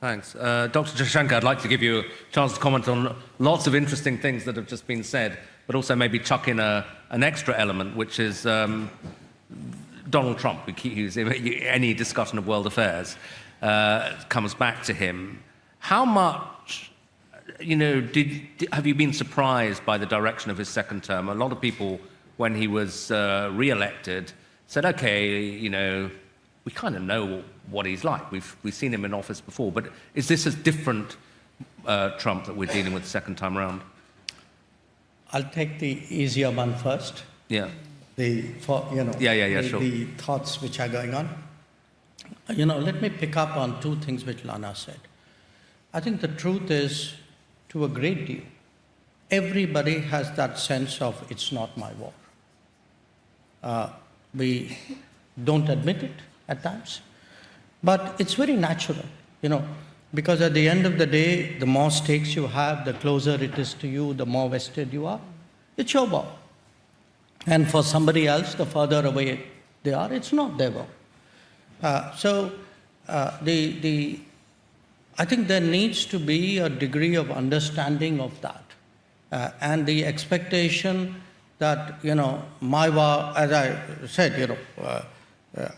Thanks. Dr. Jaishankar, I'd like to give you a chance to comment on lots of interesting things that have just been said, but also maybe chuck in an extra element, which is Donald Trump. Any discussion of world affairs comes back to him. How much, have you been surprised by the direction of his second term? A lot of people, when he was re-elected, said, okay, we kind of know what he's like. We've seen him in office before, but is this a different Trump that we're dealing with the second time around? I'll take the easier one first. Yeah. The thoughts which are going on. Let me pick up on two things which Lana said. I think the truth is, to a great deal, everybody has that sense of it's not my war. We don't admit it at times, but it's very natural, because at the end of the day, the more stakes you have, the closer it is to you, the more vested you are. It's your war. And for somebody else, the further away they are, it's not their war. I think there needs to be a degree of understanding of that. And the expectation that, my war, as I said,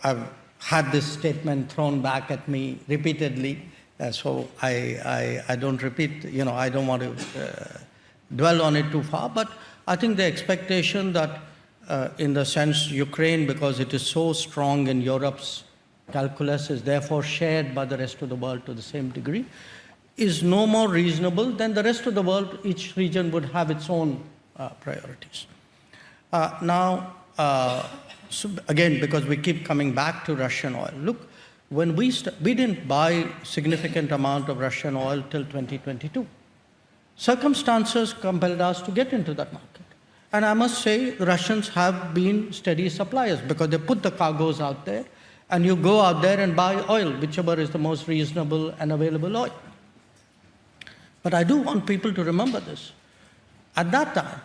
I've had this statement thrown back at me repeatedly, so I don't repeat, I don't want to dwell on it too far, but I think the expectation that in the sense Ukraine, because it is so strong in Europe's calculus, is therefore shared by the rest of the world to the same degree, is no more reasonable than the rest of the world. Each region would have its own priorities. So again, because we keep coming back to Russian oil, look, when we didn't buy significant amount of Russian oil till 2022. Circumstances compelled us to get into that market. And I must say, the Russians have been steady suppliers because they put the cargoes out there, and you go out there and buy oil, whichever is the most reasonable and available oil. But I do want people to remember this. At that time,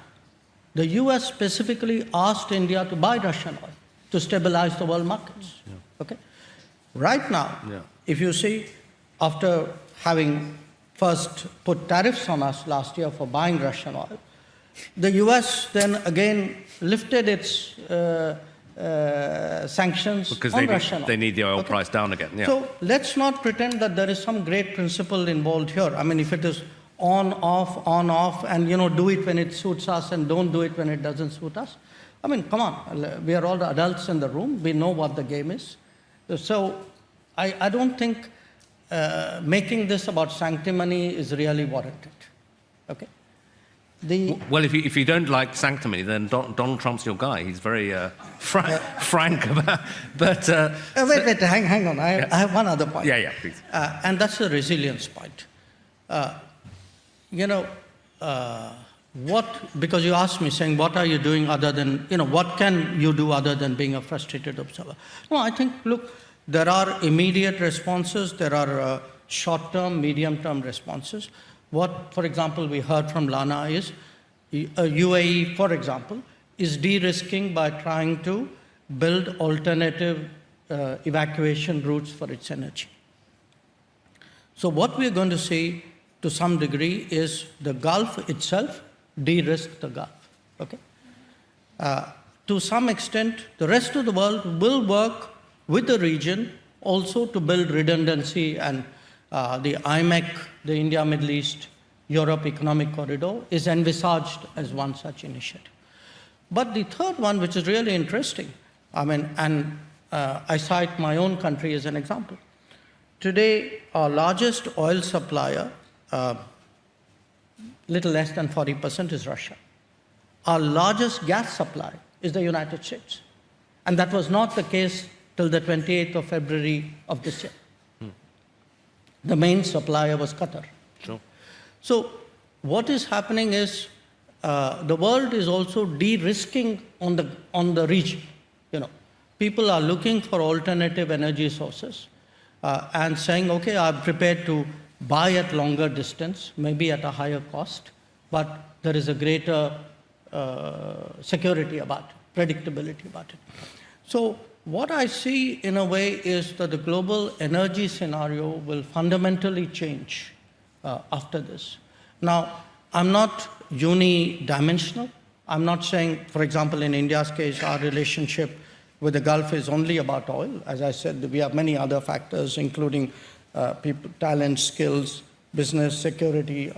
the US specifically asked India to buy Russian oil to stabilize the world markets. Yeah. Okay? Right now, if you see, after having first put tariffs on us last year for buying Russian oil, the US then again lifted its sanctions on Russian oil. They need the oil price down again. Yeah. So let's not pretend that there is some great principle involved here. I mean, if it is on, off, and do it when it suits us and don't do it when it doesn't suit us. I mean, come on, we are all the adults in the room. We know what the game is. So I don't think making this about sanctimony is really warranted. Okay. Well, if you don't like sanctimony, then Donald Trump's your guy. He's very frank about. But wait, hang on. I have one other point. Yeah, please. And that's the resilience point. Because you asked me saying, what are you doing other than, what can you do other than being a frustrated observer? No, I think, look, there are immediate responses, there are short-term, medium-term responses. What, for example, we heard from Lana is, UAE, for example, is de-risking by trying to build alternative evacuation routes for its energy. So what we're going to see to some degree is the Gulf itself de-risk the Gulf. Okay? To some extent, the rest of the world will work with the region also to build redundancy, and the IMEC, the India, Middle East, Europe Economic Corridor, is envisaged as one such initiative. But the third one, which is really interesting, I cite my own country as an example. Today, our largest oil supplier, little less than 40% is Russia. Our largest gas supplier is the United States. And that was not the case till the 28th of February of this year. The main supplier was Qatar. Sure. So what is happening is the world is also de-risking on the region. People are looking for alternative energy sources and saying, okay, I'm prepared to buy at longer distance, maybe at a higher cost, but there is a greater security about it, predictability about it. So What I see in a way is that the global energy scenario will fundamentally change after this. Now, I'm not unidimensional. I'm not saying, for example, in India's case, our relationship with the Gulf is only about oil. As I said, we have many other factors, including people, talent, skills, business, security.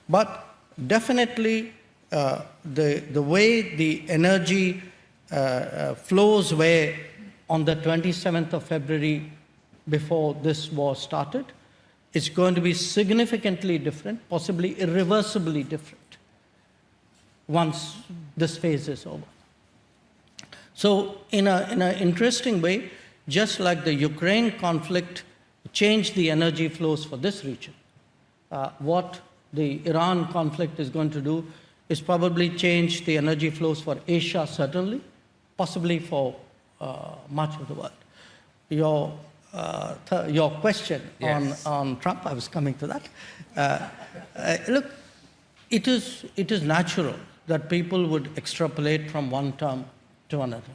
But definitely, the way the energy flows were on the 27th of February before this war started, it's going to be significantly different, possibly irreversibly different, once this phase is over. So in an interesting way, just like the Ukraine conflict changed the energy flows for this region, what the Iran conflict is going to do is probably change the energy flows for Asia, certainly, possibly for much of the world. Your question Yes. on Trump, I was coming to that. Look, it is natural that people would extrapolate from one term to another.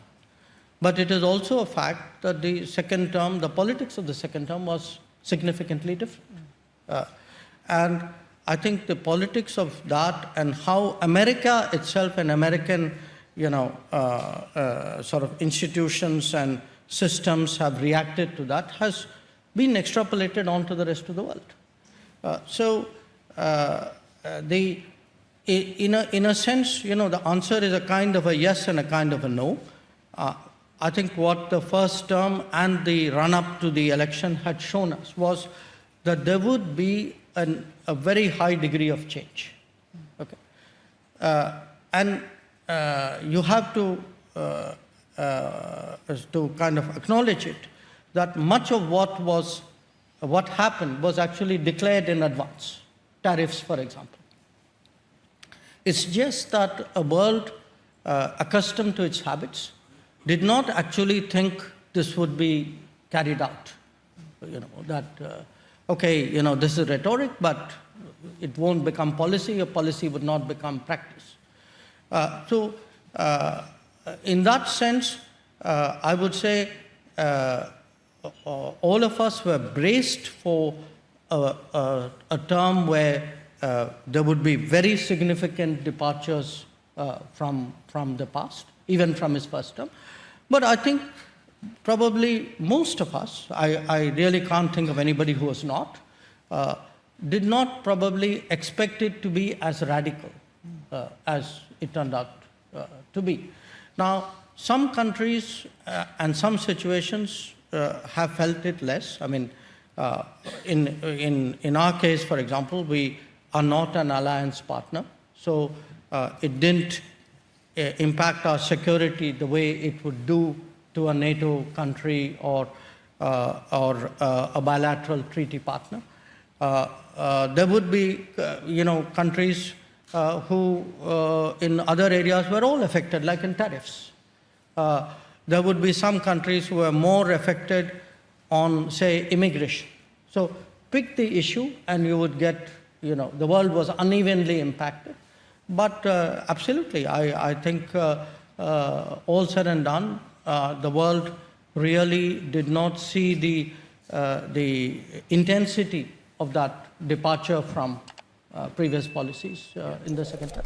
But it is also a fact that the second term, the politics of the second term was significantly different. And I think the politics of that and how America itself and American, sort of institutions and systems have reacted to that has been extrapolated onto the rest of the world. In a sense, the answer is a kind of a yes and a kind of a no. I think what the first term and the run-up to the election had shown us was that there would be a very high degree of change. Okay, and you have to kind of acknowledge it, that much of what happened was actually declared in advance. Tariffs, for example. It's just that a world accustomed to its habits did not actually think this would be carried out. This is rhetoric, but it won't become policy, or policy would not become practice. In that sense, I would say all of us were braced for a term where there would be very significant departures from the past, even from his first term. But I think probably most of us, I really can't think of anybody who was not, did not probably expect it to be as radical as it turned out to be. Now, some countries and some situations have felt it less. I mean, in our case, for example, we are not an alliance partner, so it didn't impact our security the way it would do to a NATO country or a bilateral treaty partner. There would be, countries who in other areas were all affected, like in tariffs. There would be some countries who were more affected on, say, immigration. So pick the issue and you would get, the world was unevenly impacted. But absolutely, I think all said and done, the world really did not see the intensity of that departure from previous policies in the second term.